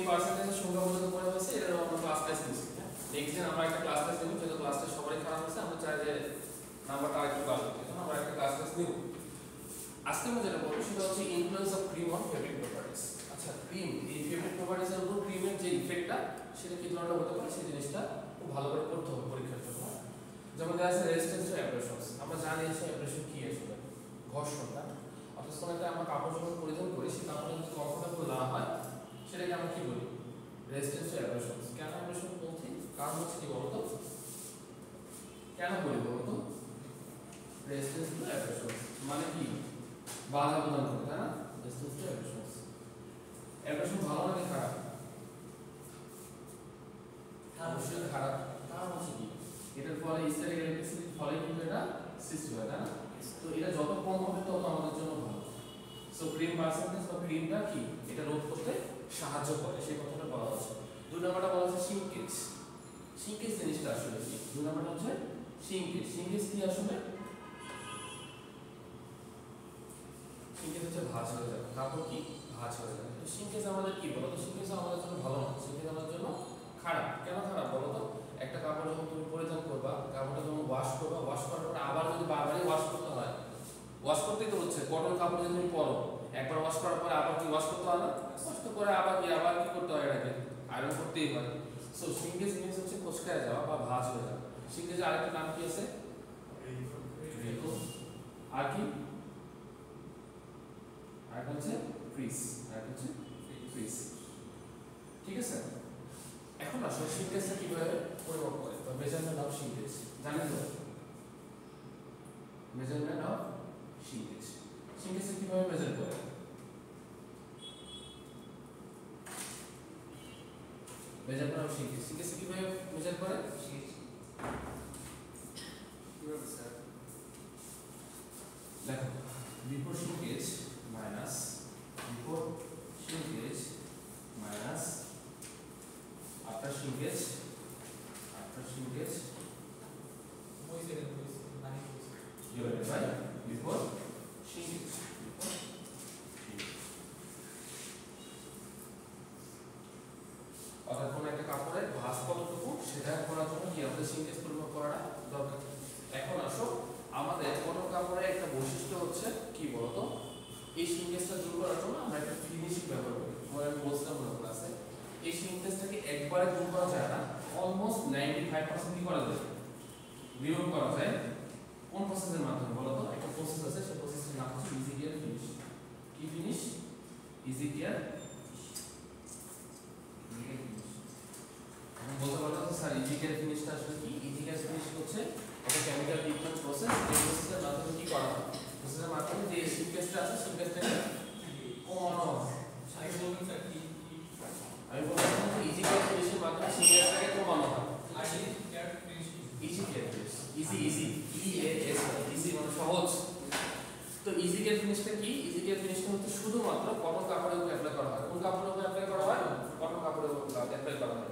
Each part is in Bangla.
পার্সেন্টেজের সংখ্যা মূলত পড়ে হয়েছে, এটা আমরা ক্লাস টেস্ট নিচ্ছি। নেক্সট দিন আমরা একটা ক্লাস টেস্ট নেব, যেহেতু ক্লাস টেস্ট সবারই খারাপ হয়েছে, আমরা চাই যে নাম্বারটা আরেকটু বাড়বে, এখন আমরা একটা ক্লাস টেস্ট নেব। আজকে আমরা যেটা বলবো সেটা হচ্ছে influence of crimp on fabric properties. আচ্ছা, ক্রিম, এই ফেব্রিক প্রপার্টিজ এর উপর ক্রিমের যে ইফেক্টটা সেটা কি ধরনের হতে পারে সেই জিনিসটা খুব ভালো করে পড়তে হবে পরীক্ষার জন্য। যেমন দেখা যাচ্ছে রেজিস্ট্যান্স টু অ্যাব্রেশনস, আমরা জানি যে অ্যাব্রেশন কি আসলে ঘর্ষণটা, অর্থাৎ কোনো একটা আমরা কাপড় যখন পরিধান করি সেই কাপড় যদি কমফোর্টেবল না হয় সেটাকে আমরা কি বলি, রেজিস্ট্যান্স টু অ্যাব্রেশনস। কেন অ্যাব্রেশন বলছি, কারণ হচ্ছে কি বলতো, কেন বলি বলতো, রেজিস্ট্যান্স টু অ্যাব্রেশনস মানে কি, বাধা প্রদান করে, তাই না? Resistance to অ্যাব্রেশনস। অ্যাব্রেশন ভালো নাকি খারাপ? অবশ্যই খারাপ। কারণ হচ্ছে কি, এটার ফলে স্ট্যাটিক ইলেকট্রিসিটির ফলে কিন্তু এটা সৃষ্টি হয়, তাই না? তো এটা যত কম হবে তত আমাদের জন্য ভালো। সো ক্রিম পার্সেন্টেজ বা ক্রিমটা কি, এটা রোধ করতে সাহায্য করে, সেই কথাটা বলা হচ্ছে। দুই নম্বরটা বলা হচ্ছে শিঙ্কেজ। শিঙ্কেজ জিনিসটা আসলে কি, দুই নম্বরটা হচ্ছে শিঙ্কেজ। শিঙ্কেজ কি আসলে, শিঙ্কেজ হচ্ছে ভাঁজ হয়ে যাবে, কাপড় কি ভাঁজ হয়ে যাবে। তো শিঙ্কেজ আমাদের কি বলো তো, শিঙ্কেজ আমাদের জন্য ভালো না, শিঙ্কেজ আমাদের জন্য খারাপ। কেন খারাপ বলো তো, একটা কাপড় যখন তুমি পরিধান করবা, কাপড়টা যখন ওয়াশ করবা, ওয়াশ করার পরে আবার যদি বারবারই ওয়াশ করতে হয়, ওয়াশ করতেই তো হচ্ছে, কটন কাপড় যদি তুমি পরো, একবার ওয়াশ করার পরে আবার কি ওয়াশ করতে হয় না, ওয়াশ করে আবার কি করতে হয়, এটাকে আয়রন করতেই হয়। সো শিঙ্কেজ মিন্স হচ্ছে কোঁচকায় যাওয়া বা ভাঁজ হয়ে যাওয়া। শিঙ্কেজের আরেকটা নাম কি আছে, আর কি, আর হচ্ছে ক্রিস, আর হচ্ছে ক্রিস, ঠিক আছে? এখন আসলে শিঙ্কেজটা কিভাবে পরিমাপ করে বা মেজারমেন্ট অফ শিঙ্কেজ জানেন তো, মেজারমেন্ট অফ শিঙ্কেজ, শিঙ্কেজটা কিভাবে মেজার করে, মেজারমেন্ট অফ শিঙ্কেজ, শিঙ্কেজটা কিভাবে মেজার করে, কিভাবে স্যার দেখো, before shrinkage minus before shrinkage minus after shrinkage, after shrinkage divided by before shinkage. অর্থাৎ কোন একটা কাপড়ের ভাঁজ কতটুকু সেটা করার জন্য কি আমাদের শিঙ্কেজ পরিমাপ করাটা দরকার। এখন আসো, আমাদের কোন কাপড়ের একটা বৈশিষ্ট্য হচ্ছে কি বলতো, এই শিঙ্কেজটা দূর করার জন্য আমরা একটা ফিনিশিং ব্যবহার করি। আমি বলছিলাম না ক্লাসে, এই শিঙ্কেজটাকে একবারে দূর করা যায় না, অলমোস্ট 95% কি করা যায়, রিমুভ করা যায়। কোন প্রসেসের মাধ্যমে বলো তো, একটা প্রসেস আছে, সেই প্রসেসের নাম হচ্ছে ইজি কেয়ার ফিনিশ। কি ফিনিশ, ইজি কেয়ার ফিনিশ। আমি বলতে পারলাম স্যার ইজি কেয়ার ফিনিশটা আসলে কি, ইজি কেয়ার ফিনিশ হচ্ছে একটা কেমিক্যাল ট্রিটমেন্ট প্রসেস, এই প্রসেসের মাধ্যমে কি করা হয়, প্রসেসের মাধ্যমে যে শিঙ্কেজটা আছে শিঙ্কেজটাকে কমানো হয়। আমি বললাম যে ইজি কেয়ার ফিনিশের মাধ্যমে শিঙ্কেজটাকে কমানো হয়। Easy care finish, easy easy E A S, easy মানে সহজ। তো ইজি কেয়ার ফিনিশটা কি, ইজি কেয়ার ফিনিশটা হচ্ছে শুধুমাত্র কটন কাপড়ের উপর অ্যাপ্লাই করা হয়। কোন কাপড়ের উপর অ্যাপ্লাই করা হয়, কটন কাপড়ের উপর অ্যাপ্লাই করা হয়।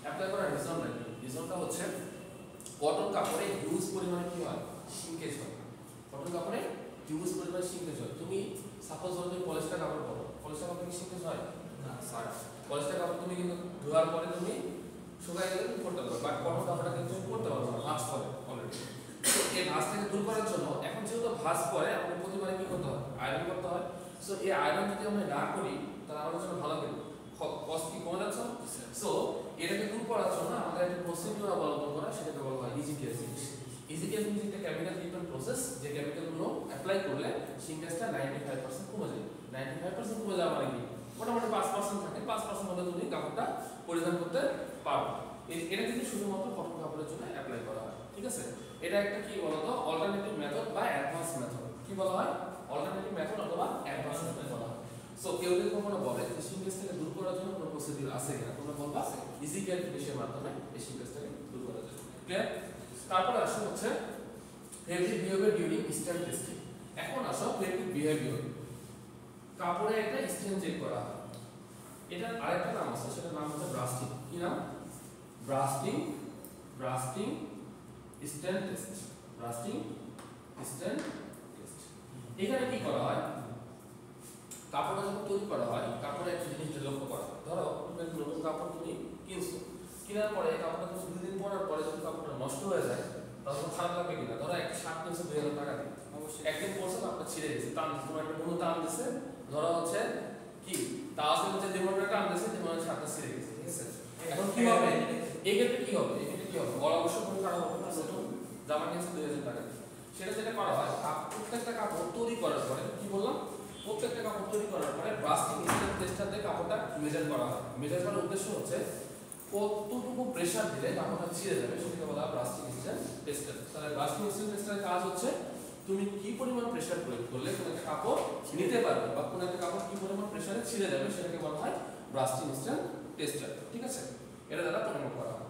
অ্যাপ্লাই করার রিজন নাকি, রিজনটা হচ্ছে কটন কাপড়ে হিউজ পরিমাণে কি হয়, শিঙ্কেজ হয়। কটন কাপড়ে হিউজ পরিমাণে শিঙ্কেজ হয়। তুমি সাপোজ ধরো তুমি পলিস্টার কাপড় পরো, পলিস্টার কাপড়ে কি শিঙ্কেজ হয় না, স্যার পলিস্টার কাপড় তুমি কিন্তু ধোয়ার পরে তুমি শুকায় গেলে তুমি পরতে পারো, বাট কটন কাপড়টা কিন্তু তুমি পরতে পারো না, ভাঁজ করে অলরেডি। এই ভাঁজটাকে দূর করার জন্য এখন যেহেতু ভাঁজ করে আমাদের প্রতিবারে কি করতে হয়, আয়রন করতে হয়। সো এই আয়রন যদি আমরা না করি তাহলে আমাদের জন্য ভালো হবে, কষ্ট কি কমে যাচ্ছে। সো এটাকে দূর করার জন্য আমাদের একটা প্রসিডিউর অবলম্বন করা, সেটাকে বলা হয় easy care finish. Easy care finish একটা কেমিক্যাল ট্রিটমেন্ট প্রসেস, যে কেমিক্যালগুলো অ্যাপ্লাই করলে শিঙ্কেজটা 95% কমে যায়। 95% কমে যাওয়া মানে কি, মোটামুটি 5% থাকে, 5% হলে তুমি কাপড়টা পরিধান করতে পারো। এটা কিন্তু শুধুমাত্র কটন কাপড়ের জন্য অ্যাপ্লাই করা হয়, ঠিক আছে? এটা একটা কি বলতো, অল্টারনেটিভ মেথড বা অ্যাডভান্স মেথড। কি বলা হয়, অল্টারনেটিভ মেথড অথবা অ্যাডভান্স মেথড বলা হয়। সো কেউ যদি কখনো বলে যে শিঙ্কেজ থেকে দূর করার জন্য কোনো প্রসিডিউর আছে কিনা, তোমরা বলবা ইজি কেয়ার ফিনিশের মাধ্যমে এই শিঙ্কেজটাকে দূর করা যায়। ক্লিয়ার? তারপর আসো হচ্ছে ফেব্রিক বিহেভিয়ার ডিউরিং স্টেন টেস্টিং। এখন আসো ফেব্রিক বিহেভিয়ার, কাপড়ে একটা স্টেন চেক করা হয়, এটার আরেকটা নাম আছে, সেটার নাম হচ্ছে ব্রাস্টিং। কি নাম, ব্রাস্টিং, ব্রাস্টিং স্টেন টেস্ট, ব্রাস্টিং স্টেন টেস্ট। এখানে কি করা হয়, কাপড়টা যখন তৈরি করা হয়, কাপড়ে একটা জিনিস লক্ষ্য করা হয়। ধরো তুমি কিনছো, কেনার পরে কাপড়টা তুমি 2 দিন পরার পরে যদি কাপড়টা নষ্ট হয়ে যায় তখন খারাপ লাগবে কিনা? ধরো একটা শার্ট কিনছো 2000 টাকা দিয়ে, অবশ্যই একদিন পরছো কাপড়টা ছিঁড়ে গেছে, টান তোমার একটা বন্ধু টান দিছে, ধরো হচ্ছে কি তাওয়াসের মধ্যে যেমনটা টান দিছে তেমন শার্টটা ছিঁড়ে গেছে, ঠিক আছে? এখন কি হবে? এই ক্ষেত্রে কি হবে? এই ক্ষেত্রে কি হবে? বড় অবশ্য কোনো খারাপ হবে না, নতুন জামা কিনছো 2000 টাকা দিয়ে, সেটা যেটা করা হয় প্রত্যেকটা কাপড় তৈরি করার পরে কি বললাম, প্রত্যেকটা কাপড় তৈরি করার পরে ব্রাস্টিং স্ট্রেন টেস্টার দিয়ে কাপড়টা মেজার করা হয়। মেজার করার উদ্দেশ্য হচ্ছে কতটুকু প্রেসার দিলে কাপড়টা ছিঁড়ে যাবে সেটাকে বলা হয় ব্রাস্টিং স্ট্রেন টেস্টার। তাহলে ব্রাস্টিং স্ট্রেন টেস্টারের কাজ হচ্ছে তুমি কি পরিমাণ প্রেসার প্রয়োগ করলে কোন একটা কাপড় নিতে পারবে বা কোন একটা কাপড় কি পরিমাণ প্রেসারে ছিঁড়ে যাবে সেটাকে বলা হয় ব্রাস্টিং স্ট্রেন টেস্টার, ঠিক আছে? এটা দ্বারা পরিমাপ করা হয়।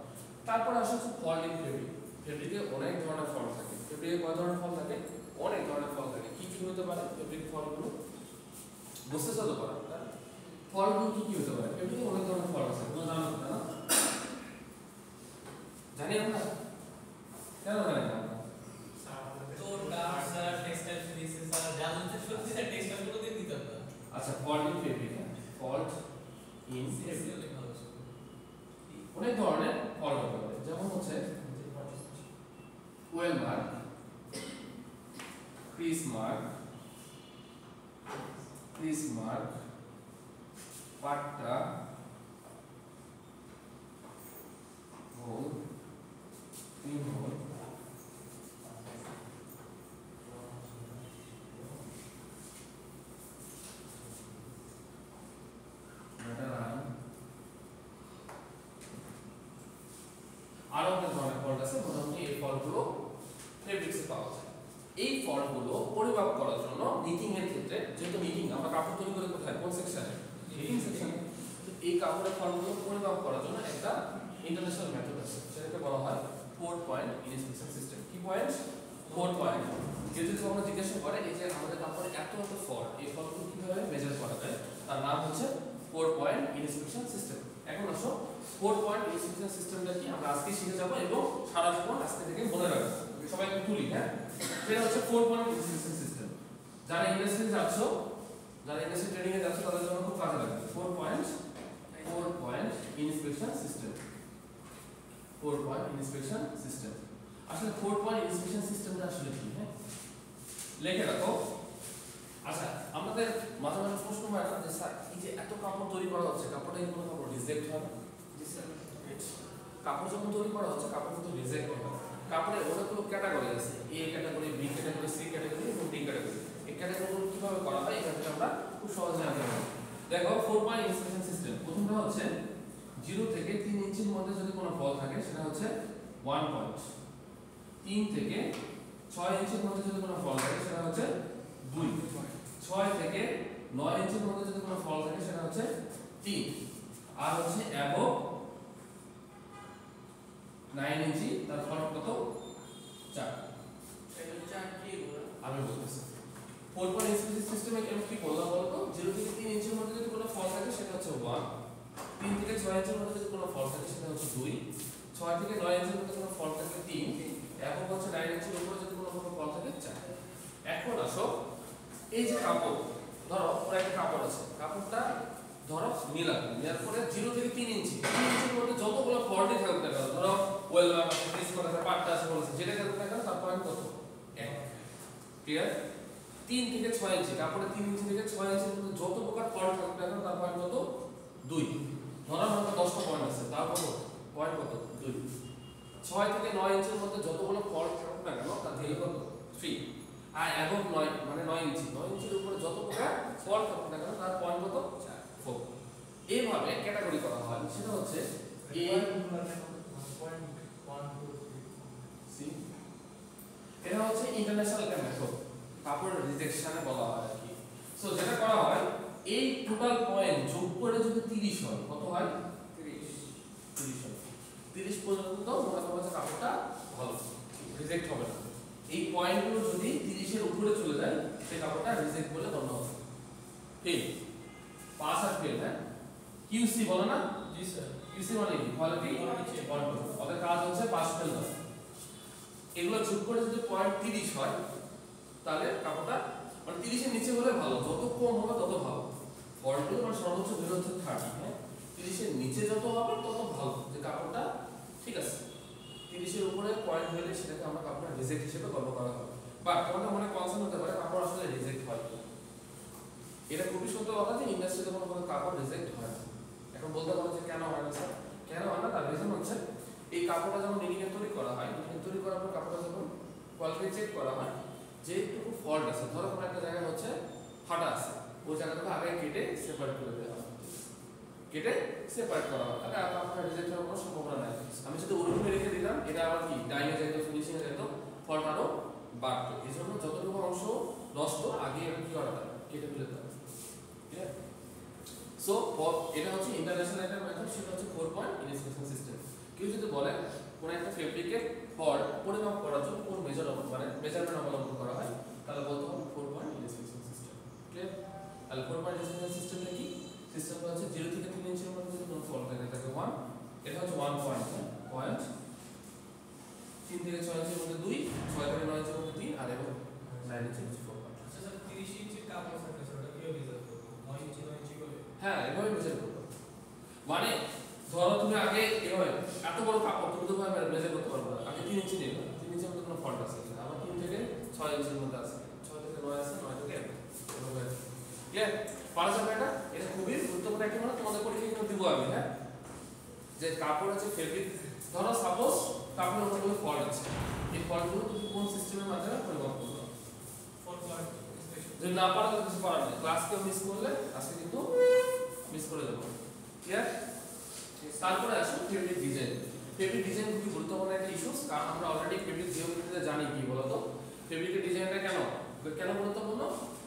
তারপর আসে হচ্ছে ফল্ট ইন ফেব্রিক। ফেব্রিকে অনেক ধরনের ফল্ট থাকে। ফেব্রিকে কয় ধরনের ফল্ট থাকে? অনেক ধরনের ফল্ট থাকে। কি কি হতে পারে ফেব্রিক ফল্টগুলো? বুঝতেছো তো পারা? ফল্টগুলো কি কি হতে পারে? ফেব্রিকে অনেক ধরনের ফল্ট আছে, তোমরা জানো না? জানি আমরা? কেন জানি না? আচ্ছা, fault in fabric, fault in fabric অনেক ধরনের ফল্ট হতে পারে, যেমন হচ্ছে ওয়েল মার্ক, ক্রিস মার্ক, পাট্টা, হোল, পিন হোল, আরো অনেক ধরনের ফল্ট আছে। মোটামুটি এই ফল্টগুলো ফেব্রিক্সে পাওয়া যায়। এই ফল্টগুলো পরিমাপ করার জন্য নিটিং এর ক্ষেত্রে, যেহেতু নিটিং আমরা কাপড় তৈরি করে কোথায়, কোন সেকশনে? নিটিং সেকশনে। তো এই কাপড়ের ফল্টগুলো পরিমাপ করার জন্য একটা ইন্টারন্যাশনাল মেথড আছে, সেটাকে বলা হয় 4 পয়েন্ট ইন্সপেকশন সিস্টেম। কি পয়েন্ট? 4 পয়েন্ট। কেউ যদি আমরা জিজ্ঞাসা করে এই যে আমাদের কাপড়ে এত এত ফল্ট, এই ফল্টগুলো কিভাবে মেজার করা যায়, তার নাম হচ্ছে 4 পয়েন্ট ইন্সপেকশন সিস্টেম। এখন আসো 4 পয়েন্ট ইন্সপেকশন সিস্টেমটা কি আমরা আজকে শিখে যাব এবং সারা জীবন আজকে থেকে মনে রাখবো। সবাই একটু তুলি, হ্যাঁ? সেটা হচ্ছে 4 পয়েন্ট ইন্সপেকশন সিস্টেম। যারা ইন্ডাস্ট্রি যাচ্ছ, যারা ইন্ডাস্ট্রি ট্রেনিং এ যাচ্ছ তাদের জন্য খুব কাজে লাগবে। 4 point inspection system. 4 point inspection system. আসলে 4 পয়েন্ট ইন্সপেকশন সিস্টেমটা আসলে কি, হ্যাঁ? লিখে রাখো। আচ্ছা, আমাদের মাঝে মাঝে প্রশ্ন হয় না যে স্যার এই যে এত কাপড় তৈরি করা হচ্ছে, কাপড়টা কি কোনো কাপড় রিজেক্ট হয়? জি স্যার। কাপড় যখন তৈরি করা হচ্ছে কাপড় কিন্তু রিজেক্ট হয়। কাপড়ের অনেকগুলো ক্যাটাগরি আছে, A category, B category, C category এবং ডি ক্যাটাগরি। এই ক্যাটাগরিগুলো কিভাবে করা হয় এটা আমরা খুব সহজে জানতে পারবো। দেখো 4 পয়েন্ট ইন্সপেকশন সিস্টেম। প্রথমটা হচ্ছে 0 থেকে 3 ইঞ্চির মধ্যে যদি কোনো ফল থাকে সেটা হচ্ছে 1 পয়েন্ট। 3 থেকে 6 ইঞ্চির মধ্যে যদি কোনো ফল থাকে সেটা হচ্ছে 2 পয়েন্ট। 6 থেকে 9 ইঞ্চির মধ্যে যদি কোনো ফল থাকে সেটা হচ্ছে 3। আর হচ্ছে অ্যাবভ 9 ইঞ্চি তার ফল কত? 4। এটা 4 কি বলা? আমি বলতেছি 4 পয়েন্ট ইন্সপেকশন সিস্টেমে আমি কি বললাম বলতো? 0 থেকে 3 ইঞ্চির মধ্যে যদি কোনো ফল থাকে সেটা হচ্ছে 1। 3 থেকে 6 ইঞ্চির মধ্যে যদি কোনো ফল থাকে সেটা হচ্ছে 2। 6 থেকে 9 ইঞ্চির মধ্যে কোনো ফল থাকে 3। এবং হচ্ছে 9 ইঞ্চির উপরে যদি কোনো ফল থাকে 4। এখন আসো এই যে কাপড়, ধরো পুরো একটা কাপড় আছে, কাপড়টা ধরো নেওয়ার পরে 0 থেকে 3 ইঞ্চির মধ্যে যতগুলো ফল্টই থাকুক না কেন, ধরো ওয়েল মার্ক আছে, ক্রিস মার্ক আছে, পাট্টা আছে, বলেছে যেটা থাকুক না কেন তার পয়েন্ট কত? 1। ক্লিয়ার? 3 থেকে 6 ইঞ্চি, কাপড়ে 3 ইঞ্চি থেকে 6 ইঞ্চির মধ্যে যত প্রকার ফল্ট থাকুক না কেন তার পয়েন্ট কত? 2। ধরো আমাদের 10টা পয়েন্ট আছে, তার কত পয়েন্ট? কত? 2। 6 থেকে 9 ইঞ্চির মধ্যে যতগুলো ফল্ট থাকুক না কেন তার ভ্যালু কত? 3। আর এবং 9 মানে 9 ইঞ্চির উপরে যত প্রকার ফল্ট থাকুক না কেন তার পয়েন্ট কত? 4। এইভাবে ক্যাটাগরি করা হয়। সেটা হচ্ছে এ সি। এটা হচ্ছে ইন্টারন্যাশনাল মেথড, কাপড় রিজেকশনে বলা হয় আর কি। সো যেটা করা হয়, এই টোটাল পয়েন্ট যোগ করে যদি 30 হয়, কত হয়? 30 হয়। 30 পর্যন্ত মনে করো যে কাপড়টা ভালো, রিজেক্ট হবে না। এই পয়েন্টগুলো যদি 30 এর উপরে চলে যায় সেই কাপড়টা রিজেক্ট বলে গণ্য হবে। ফেল, পাস আর ফেল, হ্যাঁ? কিউসি বলো না? জি স্যার। কিউসি মানে কি? Quality control. ওদের কাজ হচ্ছে পাস ফেল না। এগুলো যোগ করে যদি পয়েন্ট 30 হয় তাহলে কাপড়টা মানে 30 এর নিচে হলে ভালো, যত কম হবে তত ভালো। ফল্টগুলো মানে সর্বোচ্চ বের হচ্ছে 30, হ্যাঁ? 30 এর নিচে যত হবে তত ভালো, যে কাপড়টা ঠিক আছে। 30 এর উপরে পয়েন্ট হলে সেটাকে আমরা কাপড় রিজেক্ট হিসেবে গণ্য করা হবে। বা তোমাদের মনে কনসার্ন হতে পারে কাপড় আসলে রিজেক্ট হয়। এটা খুবই সত্য কথা যে ইন্ডাস্ট্রিতে কোনো কাপড় রিজেক্ট হয় না। এখন বলতে পারো যে কেন হয় না স্যার? কেন হয় না তার রিজন হচ্ছে এই কাপড়টা যখন নিডিং তৈরি করা হয়, নিডিং তৈরি করার পর কাপড়টা যখন কোয়ালিটি চেক করা হয়, যেটুকু ফল্ট আছে, ধরো কোনো একটা জায়গায় হচ্ছে ফাটা আছে, ওই জায়গাটাকে আগে কেটে সেপারেট করে দেওয়া হয়, কেটে সেপারেট করা হয়, তাহলে কাপড়টা রিজেক্ট হওয়ার কোনো সম্ভাবনা নাই। আমি যদি ওরকমই রেখে দিতাম, এটা আবার কি ডাইনে যেত, ফিনিশিং এ যেত, ফল্ট আরও বাড়তো। এই জন্য যতটুকু অংশ নষ্ট আগে কি করা হয়, কেটে ফেলে দেওয়া। ঠিক আছে? সো এটা হচ্ছে ইন্টারন্যাশনাল একটা মেথড, সেটা হচ্ছে 4 পয়েন্ট ইনস্পেকশন সিস্টেম। কেউ যদি বলে কোন একটা ফেব্রিকের ফল্ট পরিমাপ করার জন্য কোন মেজারমেন্ট অবলম্বন করা হয়, তাহলে বলতে হবে 4 পয়েন্ট ইনস্পেকশন সিস্টেম। ক্লিয়ার? তাহলে 4 পয়েন্ট ইনস্পেকশন সিস্টেমটা কি? সিস্টেমটা হচ্ছে 0 থেকে 3 ইঞ্চির মধ্যে যদি কোনো ফল্ট থাকে তাকে 1, এটা হচ্ছে 1 পয়েন্ট, 3 থেকে 6 ইঞ্চির মধ্যে 2, 6 থেকে 9 ইঞ্চির মধ্যে 3, আর এবং 9 ইঞ্চির মধ্যে 4 পয়েন্ট। আচ্ছা স্যার 30 ইঞ্চির কাপড় থাকে স্যার, ওটা কিভাবে মেজার করব? 9 ইঞ্চি 9 ইঞ্চি করে? হ্যাঁ, এভাবে মেজার করতে হবে। মানে ধরো তুমি আগে এভাবে এত বড় কাপড় তুমি তো ভাবে মেজার করতে পারবে না। আগে 3 ইঞ্চি নিবে, 3 ইঞ্চির মধ্যে কোনো ফল্ট আছে কিনা, আবার 3 থেকে 6 ইঞ্চির মধ্যে আছে, 6 থেকে 9 আছে, 9 থেকে এভাবে। ক্লিয়ার? পারা যাবে এটা? এটা খুবই গুরুত্বপূর্ণ একটা, মানে তোমাদের পরীক্ষায় কিন্তু দিব আমি, হ্যাঁ, যে কাপড় আছে ফেব্রিক, ধরো সাপোজ কাপড়ের উপর কোনো ফল্ট আছে, এই ফল্টগুলো তুমি কোন সিস্টেমের মাধ্যমে পরিমাপ করবে? 4 পয়েন্ট ইনস্পেকশন। যদি না পারো তাহলে কিছু করার নেই, ক্লাসকে মিস করলে আজকে কিন্তু মিস করে দেবো। ক্লিয়ার? তারপরে আসো ফেব্রিক ডিজাইন। ফেব্রিক ডিজাইন খুবই গুরুত্বপূর্ণ একটা ইস্যুস, কারণ আমরা অলরেডি ফেব্রিক জিওমেট্রিতে জানি কি বলতো, ফেব্রিকের ডিজাইনটা কেন গুরুত্বপূর্ণ?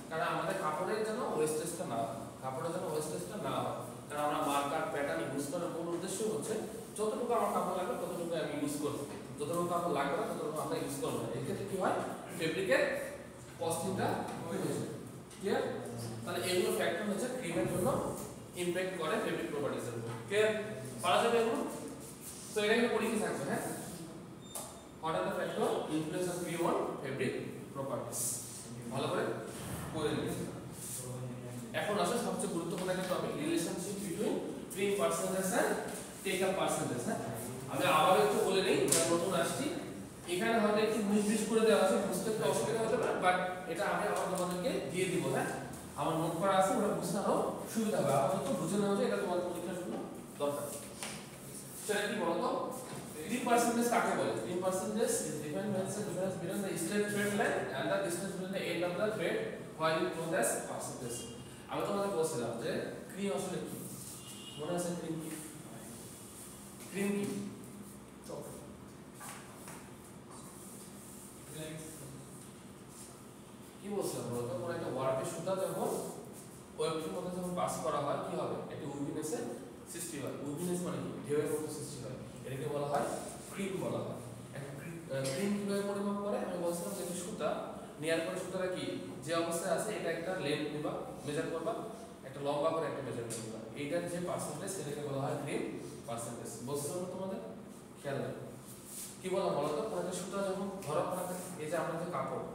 কারণ আমাদের কাপড়ের যেন ওয়েস্টেজটা না হয়, কাপড়ের যেন ওয়েস্টেজটা না হয়। কারণ আমরা মার্কার প্যাটার্ন ইউজ করার মূল উদ্দেশ্য হচ্ছে যতটুকু আমার কাপড় লাগবে ততটুকু আমি ইউজ করব, যতটুকু কাপড় লাগবে না ততটুকু আমরা ইউজ করব না। এক্ষেত্রে কি হয়, ফেব্রিকের কস্টিংটা কমে যায়। ক্লিয়ার? তাহলে এগুলো ফ্যাক্টর হচ্ছে ক্রিমের জন্য ইমপ্যাক্ট করে ফেব্রিক প্রপার্টিজের উপর। ক্লিয়ার? পারা যাবে এগুলো? তো এটা কিন্তু পরীক্ষা থাকবে, হ্যাঁ, what are the factor influence of crimp on fabric properties, ভালো করে পড়ে নিন। এখন আসলে সবচেয়ে গুরুত্বপূর্ণ একটা topic, relationship between cream percentage and take up percentage. হ্যাঁ, আমি আবার একটু বলে নেই, যারা নতুন আসছি, এখানে হয়তো একটু মিস করে দেওয়া আছে, বুঝতে একটু অসুবিধা হতে পারে, বাট এটা আমি আবার তোমাদেরকে দিয়ে দিব। হ্যাঁ, আমার নোট করা আছে, ওটা বুঝতে আরো সুবিধা হবে, আপাতত বুঝে নেওয়া যায়, এটা তোমাদের পরীক্ষার জন্য দরকার। সেটা কি বলতো, ক্রিম পার্সেন্টেজ কাকে বলে? Crimp percentage is defined by the difference between the straight thread line and the distance between the end of the thread while it known as percentage. আমি তোমাদের বলছিলাম যে ক্রিম আসলে কি, মনে আছে ক্রিম কি? ক্রিম কি? কি বলছিলাম বলতো, কোন একটা ওয়ার্কের সুতা যখন ওয়েবটির মধ্যে যখন পাস করা হয় কি হবে, একটা উইভিনেসের সৃষ্টি হয়। উইভিনেস মানে কি? ঢেউয়ের মতো সৃষ্টি হয়, এটাকে বলা হয় ক্রিম বলা হয়। ক্রিম কিভাবে পরিমাপ করে? আমি বলছিলাম যে সুতা নেয়ার পরে সুতাটা কি যে অবস্থায় আছে, এটা একটা লেন্থ নিবা, মেজার করবা, একটা লম্বা করে একটা মেজার করবা, এইটার যে পার্সেন্টেজ সেটাকে বলা হয় ক্রিম পার্সেন্টেজ। বলছিলাম তোমাদের, খেয়াল রাখো কি বলা বলতো, কোন একটা সুতা যখন ধরা পড়া, এই যে আমাদের কাপড়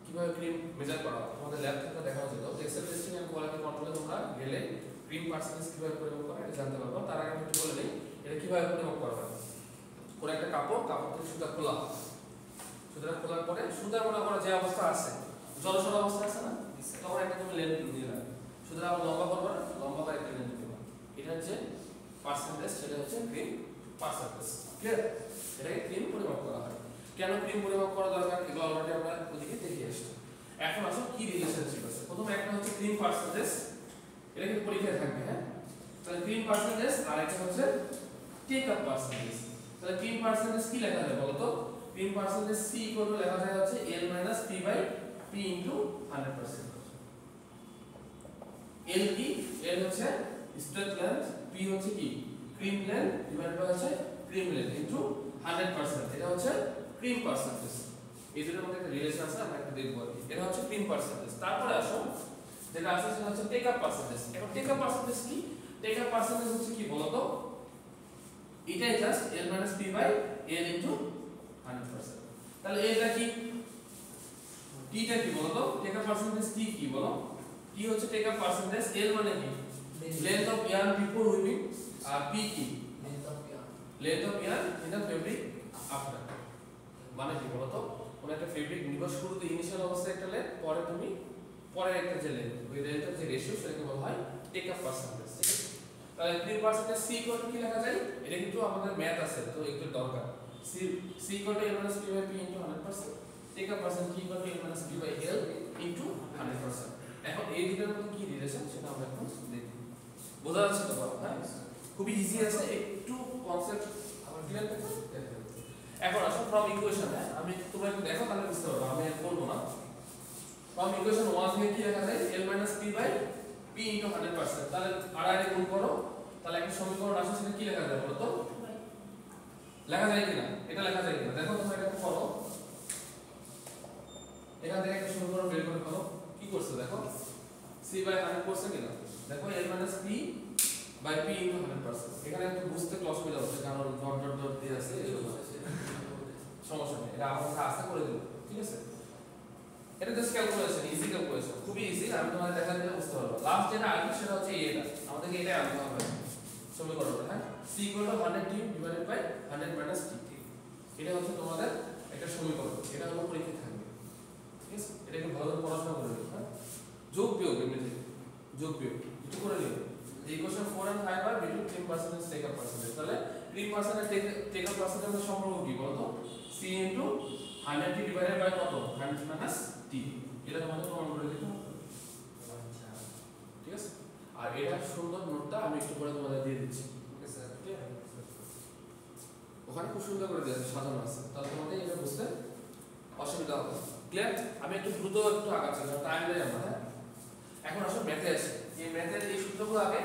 কিভাবে ক্রিম মেজার করা হয় তোমাদের ল্যাব থেকে দেখানো যেত, এক্সেল টেস্টিং এন্ড কোয়ালিটি কন্ট্রোলে তোমরা গেলে ক্রিম পার্সেন্টেজ কিভাবে পরিমাপ করা এটা জানতে পারবে। তার আগে আমি একটু বলে দিই এটা কিভাবে পরিমাপ করা হয়। কোন একটা কাপড় থেকে সুতা খোলা, সুতাটা খোলার পরে সুতা মনে করো যে অবস্থা আছে, জলসর অবস্থা আছে না, তখন একটা তুমি লেন্থ দিলা, সুতরাং আবার লম্বা করবে না, লম্বা করে একটা লেন্থ দিবা, এটা হচ্ছে পার্সেন্টেজ, সেটা হচ্ছে ক্রিম পার্সেন্টেজ। ক্লিয়ার? এটাকে ক্রিম পরিমাপ করা হয়। কেন ক্রিম পরিমাপ করা দরকার এগুলো অলরেডি আমরা ওদিকে দেখে আসছি। এখন আসো কি রিলেশনশিপ আছে। প্রথমে একটা হচ্ছে ক্রিম পার্সেন্টেজ, এটা কিন্তু পরীক্ষায় থাকবে। হ্যাঁ, তাহলে ক্রিম পার্সেন্টেজ, আর একটা হচ্ছে টেক আপ পার্সেন্টেজ। তাহলে ক্রিম পার্সেন্টেজ কি লেখা যায় বলো তো? Cream percentage C equal two লেখা যায় হচ্ছে L - P/P ইনটু 100%। L কি? L হচ্ছে স্ট্রেট লেন্থ, P হচ্ছে কি ক্রিম লেন্থ, ডিভাইড বাই হচ্ছে ক্রিম লেন্থ ইনটু 100%, এটা হচ্ছে ক্রিম পার্সেন্টেজ। এই দুটোর মধ্যে একটা রিলেশন আছে, আমরা একটা দেখব। এটা হচ্ছে ক্রিম পার্সেন্টেজ। তারপরে আসো যেটা আছে সেটা হচ্ছে টেক আপ পার্সেন্টেজ। এখন টেক আপ পার্সেন্টেজ কি? টেক আপ পার্সেন্টেজ হচ্ছে কি বলো তো, এটাই জাস্ট L - P/L ইনটু 100%। তাহলে এটা কি, টিটা কি বলো তো? টেক আপ পার্সেন্টেজ টি কি বলো? টি হচ্ছে টেক আপ পার্সেন্টেজ, L মানে কি length of yarn before weaving R p কি length of yarn in the fabric after মানে কি বলতো কোন একটা ফেব্রিক নিবাস শুরুতে ইনিশিয়াল অবস্থায় একটা লেন্থ পরে তুমি পরে একটা যে লেন্থ ওই লেন্থের যে রেশিও সেটাকে বলা হয় টেক আপ পার্সেন্টেজ ঠিক আছে তাহলে 3% c ইকুয়াল কি লেখা যায় এটা কিন্তু আমাদের ম্যাথ আছে তো একটু দরকার c equal to l - p / p * 100% take up percent কি equal to l - p / l into 100% এখন এই দুটোর মধ্যে কি রিলেশন সেটা আমরা এখন দেখি বোঝা যাচ্ছে তো হ্যাঁ খুবই ইজি আছে একটু কনসেপ্ট আমার ক্লিয়ার আছে এখন আসো ফ্রম ইকুয়েশন আমি তোমরা একটু দেখো তাহলে বুঝতে পারবে আমি আর বলবো না ফ্রম ইকুয়েশন 1 থেকে কি লেখা যায় l - p / p * 100% তাহলে আর গুণ করো তাহলে একটা সমীকরণ আসে সেটা কি লেখা যায় বলো তো লেখা যায় কিনা এটা লেখা যায় কিনা দেখো তোমরা এটা করো এখান থেকে একটা সমীকরণ বের করে ফেলো কি করছো দেখো c / 100% কিনা দেখো l - p / p * 100% এখানে একটু বুঝতে অসুবিধা হচ্ছে কারণ ডট ডট ডট দিয়ে আছে সমস্যা নেই এটা আমার কাছে আশা করে দেব ঠিক আছে এটা জাস্ট ক্যালকুলেশন ইজি ক্যালকুলেশন খুবই ইজি আমি তোমাদের দেখা দিলে বুঝতে পারবো লাস্ট যেটা আসবে সেটা হচ্ছে এটা আমাদেরকে এটাই আনতে হবে সমীকরণটা হ্যাঁ c = 100t / 100 - t এটা হচ্ছে তোমাদের একটা সমীকরণ এটা হলো পরীক্ষায় থাকবে ঠিক আছে এটাকে ভালো করে পড়াশোনা করে নিও হ্যাঁ যোগ বিয়োগ এমনি যোগ বিয়োগ একটু করে নিও এই ইকুয়েশন 4 and 5 আর বিটুইন 10% টেক আপ পার্সেন্টেজ তাহলে 3% টেক আপ পার্সেন্টেজের সম্পর্ক কি বলতো c * 100t ডিভাইডেড বাই কত 100 - t এটা তোমাদের প্রমাণ করে দিতে হবে আচ্ছা ঠিক আছে আর এটা সুন্দর নোটটা আমি একটু পরে তোমাদের দিয়ে দিচ্ছি ওকে স্যার ওখানে খুব সুন্দর করে দেওয়া আছে সাজানো আছে তাহলে তোমাদের এটা বুঝতে অসুবিধা হবে ক্লিয়ার আমি একটু দ্রুত একটু আগাচ্ছি কারণ টাইম নেই আমার হ্যাঁ এখন আসলে ম্যাথে আসি এই ম্যাথের এই সূত্রগুলো আগে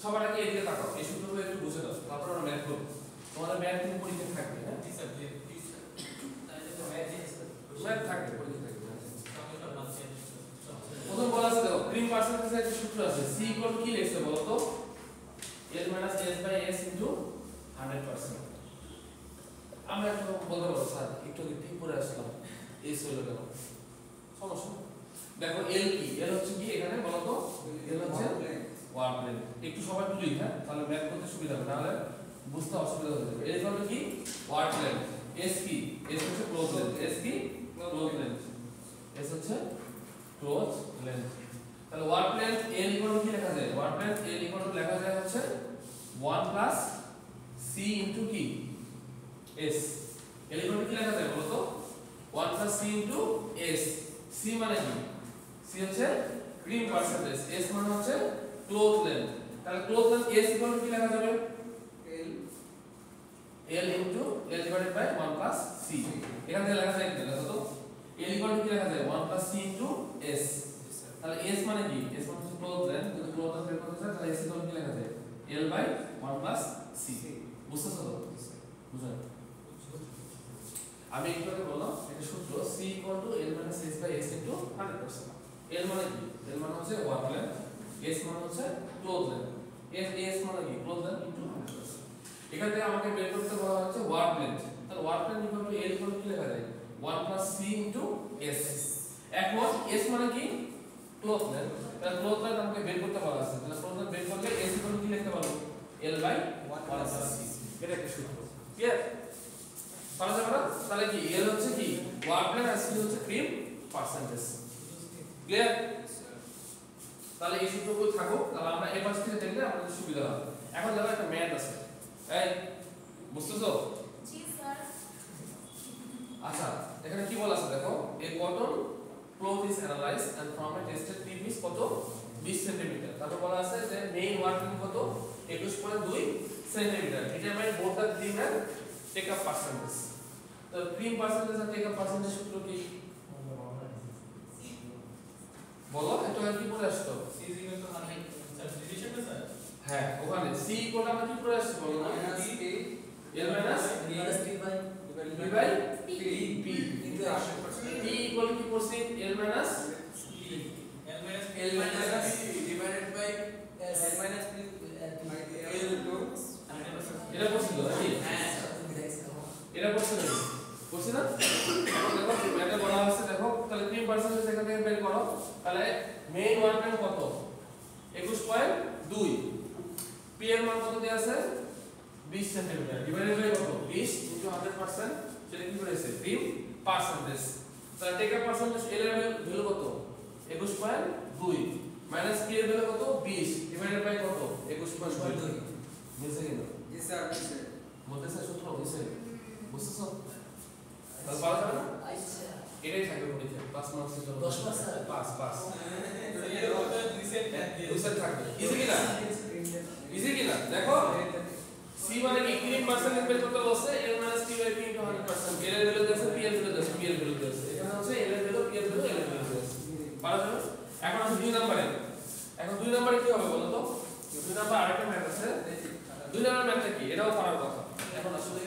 সবার আগে এদিকে তাকাও এই সূত্রগুলো একটু বুঝে নাও তারপর আমরা ম্যাথ করব তোমাদের ম্যাথ কিন্তু পরীক্ষা থাকবে হ্যাঁ জি স্যার তাহলে তো ম্যাথ থাকবে পরীক্ষা থাকবে প্রথম বলা আছে দেখো 3% এর একটা সূত্র আছে c = কি লিখছে বলো তো l - s/s * 100% আমরা একটু বলতে পারবো স্যার একটু ঠিক করে আসলাম s হলো কেন সমস্যা দেখো l কি l হচ্ছে কি এখানে বলো তো l হচ্ছে ওয়ার্ক লেন্থ একটু সবাই তুলি হ্যাঁ তাহলে ম্যাথ করতে সুবিধা হবে নাহলে বুঝতে অসুবিধা হয়ে যাবে l হলো কি ওয়ার্ক লেন্থ s কি s হচ্ছে ক্লোজ লেন্থ s কি ক্লোজ লেন্থ s হচ্ছে ক্লোজ লেন্থ তাহলে ওয়ার্ক লেন্থ l = কি লেখা যায় ওয়ার্ক লেন্থ l = লেখা যায় হচ্ছে 1 + c * কি s l = কি লেখা যায় বলো তো 1 + c * s c মানে কি c হচ্ছে ক্রিম পার্সেন্টেজ s মানে হচ্ছে ক্লোজ লেন্থ তাহলে ক্লোজ লেন্থ s = কি লেখা যাবে l divided by 1 + c এখান থেকে লেখা যায় কি দেখো তো l = কি লেখা যায় 1 + c * s তাহলে s মানে কি s মানে হচ্ছে ক্লোজ লেন্থ যদি ক্লোজ লেন্থ বের করতে চাই তাহলে s = কি লেখা যায় l / 1 + c বুঝতেছো তো বুঝা আমি একটু আগে বললাম এটা সূত্র c = l - s/s * 100% l মানে কি l মানে হচ্ছে ওয়ার্ক লেন্থ s মানে হচ্ছে ক্লোজ লেন্থ s মানে কি ক্লোজ লেন্থ * 100% এখান থেকে আমাকে বের করতে বলা হচ্ছে ওয়ার্ক লেন্থ তাহলে ওয়ার্ক লেন্থ = l = কি লেখা যায় 1 + c * s এখন s মানে কি ক্লোজ লেন্থ তাহলে ক্লোজ লেন্থ আমাকে বের করতে বলা আছে তাহলে ক্লোজ লেন্থ বের করলে s = কি লিখতে পারবো l / 1 + c এটা একটা সূত্র ক্লিয়ার পারা যাবে না তাহলে কি l হচ্ছে কি ওয়ার্ক লেন্থ আর c হচ্ছে ক্রিম পার্সেন্টেজ ক্লিয়ার তাহলে এই সূত্রগুলো থাকো তাহলে আমরা এই পাশ থেকে দেখলে আমাদের সুবিধা হবে এখন দেখো একটা ম্যাথ আছে এই বুঝতেছো জি স্যার আচ্ছা এখানে কি বলা আছে দেখো a cotton cloth is analyzed and from a tested tip is কত 20 cm তারপর বলা আছে যে মেইন ওয়ার্কিং কত 21.2 cm এটা মানে both the cream and take up percentage তো cream percentage আর take up percentage সূত্র কি বলো এটা কি পড়ে আসতো c = 100 স্যার রিলেশনটা স্যার হ্যাঁ ওখানে c কোটা আমরা কি পড়ে আসছে বলো না l - p / p p কি করছি l - divided by s এটা করছিল নাকি এটা করছিল করছি না দেখো এটা বলা আছে দেখো তাহলে 3% এখান থেকে বের করো তাহলে মেইন ওয়ার্ক টাইম কত 21.2 মান কত দেয়া আছে 20 সেন্টিমিটার ডিভাইডেড বাই কত 20 ইনটু 100% সেটা কি করেছে ক্রিম পার্সেন্টেজ তাহলে টেক আপ পার্সেন্টেজ এর ভ্যালু কত 21.2 মাইনাস পি এর ভ্যালু কত 20 ডিভাইডেড বাই কত 21.2 বুঝছেন কি না জি স্যার বলতেছে সূত্র বুঝছেন বুঝছো তাহলে পারা যাবে না এটাই থাকবে পরীক্ষা 5 মার্কসের জন্য 10 মার্কস 5 রিসেট থাকবে ইজি কি না ইজি কি না দেখো সি মানে কি ক্রিম পার্সেন্টেজ বের করতে বলছে L minus P by P into 100% এর ভ্যালু দিয়েছে পি এর ভ্যালু দিয়েছে পি এর ভ্যালু দিয়েছে এখানে হচ্ছে এল এর ভ্যালু পি এর ভ্যালু এল এর ভ্যালু দিয়েছে পারা যাবে এখন আছে 2 নম্বরে এখন 2 নম্বরে কি হবে বলো তো 2 নম্বর আরেকটা ম্যাথ আছে 2 নম্বর ম্যাথটা কি এটাও পারার কথা এখন আসলে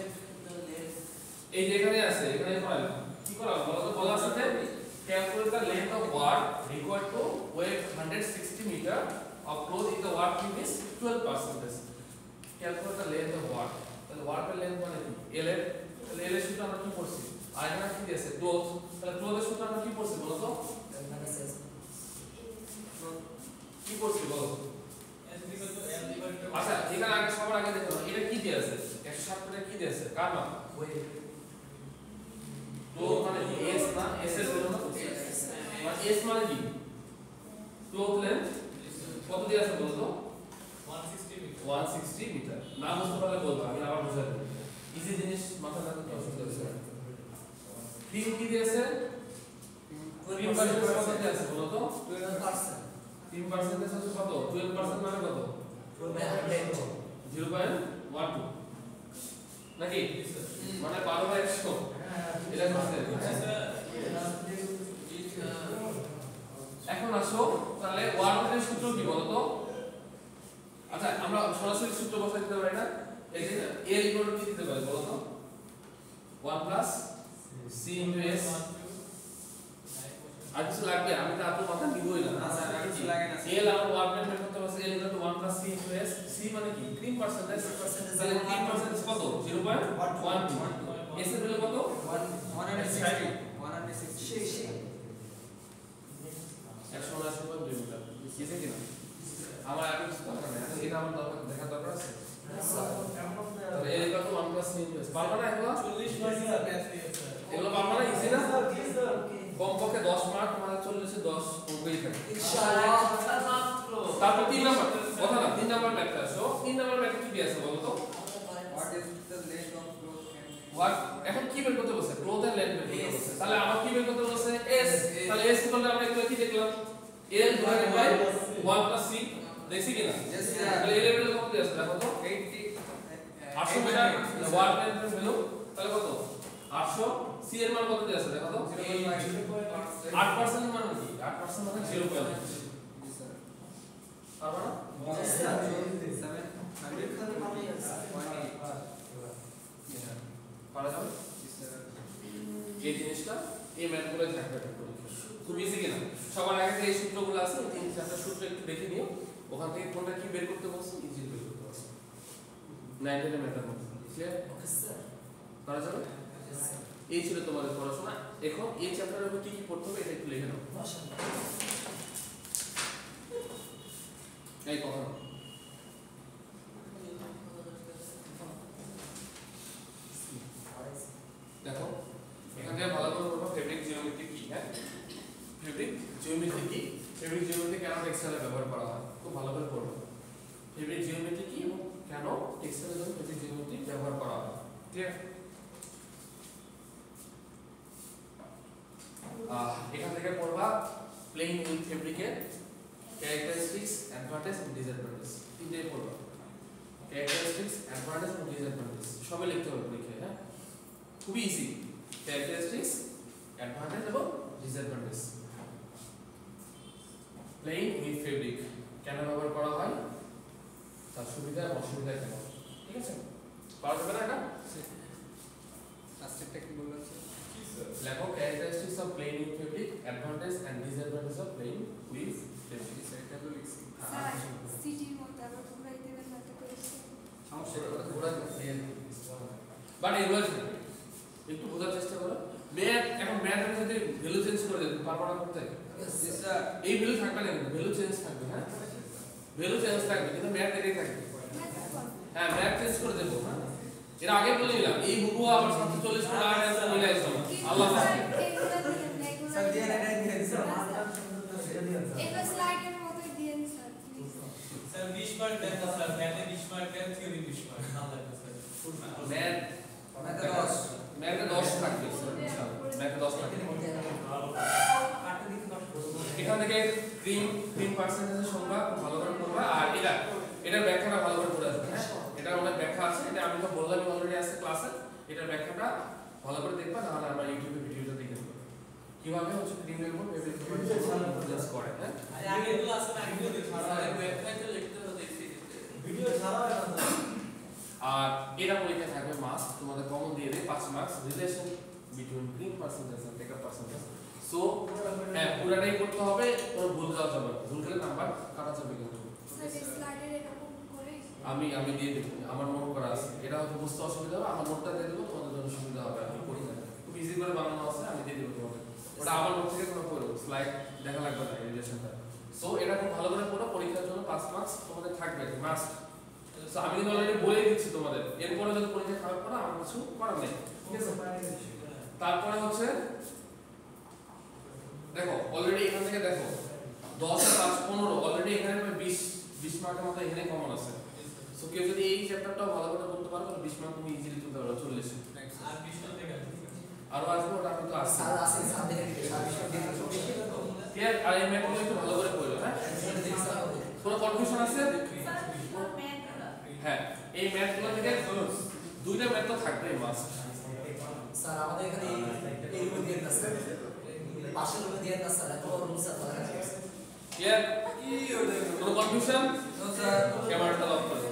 এই যে এখানে আছে এখানে পড়ালাম কি করা বলো তো বলা আছে যে calculate the length of wart required to weigh 160 meter of cloth if the wart trim is 12%. Calculate the length of wart. তাহলে wart এর length মানে কি l এর তাহলে l এর সূত্র আমরা কি পড়ছি আর এখানে কি দিয়েছে cloth তাহলে cloth এর সূত্র আমরা কি পড়ছি বলো তো কি পড়ছি বলো আচ্ছা এখানে আগে সবার আগে দেখো এটা কি দিয়ে আছে 160 টাকা কি দিয়ে আছে কার নাম তো মানে s না s এর জন্য আর s মানে কি ক্লোথ লেন্থ কত দিয়ে আছে বলো তো 160 মিটার না বুঝতে পারলে বলবো আমি আবার বুঝাই দেব ইজি জিনিস মাথায় রাখতে অসুবিধা হচ্ছে ক্রিম কি দিয়ে আছে ক্রিম পার্সেন্টেজ কত দিয়ে আছে বলো তো 12% ক্রিম পার্সেন্টেজ আছে কত 12% মানে কত 0.12 নাকি মানে 12/100 এটা করতে এখন আসো তাহলে ওয়ার্ডের সূত্র কি বলো তো আচ্ছা আমরা সরাসরি সূত্র বসাই দিতে পারি না এই যে l ইকুয়াল কি দিতে পারি বলো তো 1 প্লাস c ইনটু s আর কিছু লাগবে আমি তো আপনার কথা নিবই না আচ্ছা আর কিছু লাগে না l আর ওয়ার্ডের বের করতে পারছি l equal to 1 plus c into s c মানে কি ক্রিম পার্সেন্টেজ তাহলে ক্রিম পার্সেন্টেজ কত 0.12 s এর ভ্যালু কত 160 180.2 মিটার কিসে কিনা আমার আগে কিছু দরকার নেই এখন এটা আমার দরকার দেখা দরকার আছে তাহলে এই কত 1 প্লাস ইনভার্স পারবা না এগুলো 40 মার্ক এগুলো পারবা না ইজি না কমপক্ষে 10 মার্ক মানে 40 এ 10 কমবেই থাকে ইনশাআল্লাহ মাত্র তারপর 3 নাম্বার কথা না 3 নাম্বার ম্যাথটা আসো 3 নাম্বার ম্যাথে কি আছে বলো তো what is the length of cloth what এখন কি বের করতে বলছে ক্লথের লেন্থ বের করতে বলছে তাহলে আমার কি বের করতে বলছে s তাহলে s করলে আমরা একটু কি দেখলাম l divided by 1 plus c দেখছি কিনা তাহলে l এর ভ্যালু কত আছে দেখো তো 800 মিটার ওয়াট লেন্থের ভ্যালু তাহলে কত 800 c এর মান কত আছে দেখো তো 8% মানে কি 8% মানে 0.8 পারবা না পারা যাবে এই জিনিসটা এই ম্যাথগুলো থাকবে খুব ইজি কিনা সবার আগে যে সূত্রগুলো আছে তিন চারটা সূত্র একটু দেখে নিও ওখান থেকে কোনটা কি বের করতে বলছো ইজি বের করতে পারছো 9 এর ম্যাথের মধ্যে ক্লিয়ার ওকে স্যার পারা যাবে এই ছিল তোমাদের পড়াশোনা এখন এই চ্যাপ্টারের উপর কি কি পড়তে হবে এটা একটু লিখে নাও মাশাআল্লাহ এই কথা দেখো এখান থেকে ভালো করে পড়ো ফেব্রিক জিওমেট্রি কি হ্যাঁ ফেব্রিক জিওমেট্রি কি ফেব্রিক জিওমেট্রি কেন টেক্সটাইলে ব্যবহার করা হয় খুব ভালো করে পড়ো ফেব্রিক জিওমেট্রি কি এবং কেন টেক্সটাইলের জন্য ফেব্রিক জিওমেট্রি ব্যবহার করা হয় ক্লিয়ার এখান থেকে পড়বা প্লেইং উইথ ফেব্রিকের ক্যারেক্টারিস্টিক্স অ্যাডভান্টেজ এন্ড ডিসঅ্যাডভান্টেজ তিনটেই পড়বা ক্যারেক্টারিস্টিক্স অ্যাডভান্টেজ এন্ড ডিসঅ্যাডভান্টেজ সবই লিখতে হবে পরীক্ষায় হ্যাঁ খুবই ইজি ক্যারেক্টারিস্টিক্স অ্যাডভান্টেজ এবং ডিসঅ্যাডভান্টেজ প্লেইং উইথ ফেব্রিক কেন ব্যবহার করা হয় তার সুবিধা এবং অসুবিধা কেন ঠিক আছে পারা যাবে না এটা লাস্টেরটা কি বললাম লেখো characteristics of playing with fabric advantage and disadvantage of playing with fabric এটা তো লিখছি স্যার সিটির মধ্যে আবার ঘুরাই দেবেন না তো করেছে সমস্যা বাট এগুলো একটু বোঝার চেষ্টা করো ম্যাথ এখন ম্যাথের সাথে ভ্যালু চেঞ্জ করে দিতে পারবো না করতে এই ভ্যালু থাকবে না ভ্যালু চেঞ্জ থাকবে হ্যাঁ ভ্যালু চেঞ্জ থাকবে কিন্তু ম্যাথ এটাই থাকবে এর আগে বলে নিলাম এই হুবহু আবার 740 করে আর অ্যানসার মিলে আসবে আল্লাহ হাফেজ স্যার দিয়ে না দিয়ে স্যার এবার স্লাইডের মতোই দিয়ে দিন স্যার প্লিজ স্যার 20 মার্ক দেন না স্যার ম্যাথে 20 মার্ক দেন থিওরি 20 মার্ক না লাগবে স্যার ম্যাথে 10 থাকবে ইনশাআল্লাহ ম্যাথে 10 থাকবে এখান থেকে ক্রিম পার্সেন্টেজের সংখ্যা খুব ভালো করে পড়বা আর এটার ব্যাখ্যাটা ভালো করে পড়ে আসবে হ্যাঁ এটার অনেক ব্যাখ্যা আছে এটা আমি তো বললামই অলরেডি আছে ক্লাসে এটার ব্যাখ্যাটা ভালো করে দেখবা নাহলে আমরা ইউটিউবে ভিডিওটা দেখে নেব কিভাবে হচ্ছে ক্রিমের উপর বেবি প্লাস করে হ্যাঁ আরে আগে এগুলো আছে না ভিডিও দেখো আর ওয়েবসাইটে লিখতে হবে দেখছি ভিডিও ছাড়া হয় না আর এটা পরীক্ষা থাকবে মাস তোমাদের কমন দিয়ে দেয় 5 marks relation between cream percentage and taker percentage so হ্যাঁ পুরাটাই করতে হবে কোনো ভুল যাওয়া যাবে না ভুল করলে নাম্বার কাটা যাবে কিন্তু স্যার এই স্লাইডের এরকম করে আমি দিয়ে দেবো আমার নোট করা আছে এটা হয়তো বুঝতে অসুবিধা হবে আমার নোটটা দিয়ে দেবো তোমাদের জন্য সুবিধা হবে আমি করি না খুব ইজি করে বানানো আছে আমি দিয়ে দেবো তোমাদের ওটা আমার নোট থেকে কোনো পড়ো স্লাইড দেখা লাগবে না রিলেশনটা সো এটা খুব ভালো করে পড়ো পরীক্ষার জন্য 5 মার্কস তোমাদের থাকবে মাস্ট সো আমি কিন্তু অলরেডি বলে দিচ্ছি তোমাদের এরপরে যদি পরীক্ষা খারাপ করো আমার কিছু করার নেই ঠিক আছে তারপরে হচ্ছে দেখো অলরেডি এখান থেকে দেখো 10 আর 5 15 অলরেডি এখানে 20 মার্কের মতো এখানে কমন আছে সো কেউ যদি এই চ্যাপ্টারটাও ভালো করে করতে পারো তাহলে 20 মার্ক তুমি ইজিলি তুলতে পারো 40 আর 20 থেকে আর আসবে ওটা কিন্তু আসছে স্যার আছে স্যার দেখে দিতে স্যার ক্লিয়ার আর এই ম্যাথগুলো একটু ভালো করে পড়ো হ্যাঁ কোনো কনফিউশন আছে হ্যাঁ এই ম্যাথগুলো থেকে দুইটা ম্যাথ তো থাকবে মাস্ট স্যার আমাদের এখানে এই রুম দিয়ে না স্যার পাশের রুমে দিয়ে না স্যার এত রুম স্যার ক্লিয়ার কোনো কনফিউশন স্যার ক্যামেরাটা অফ করো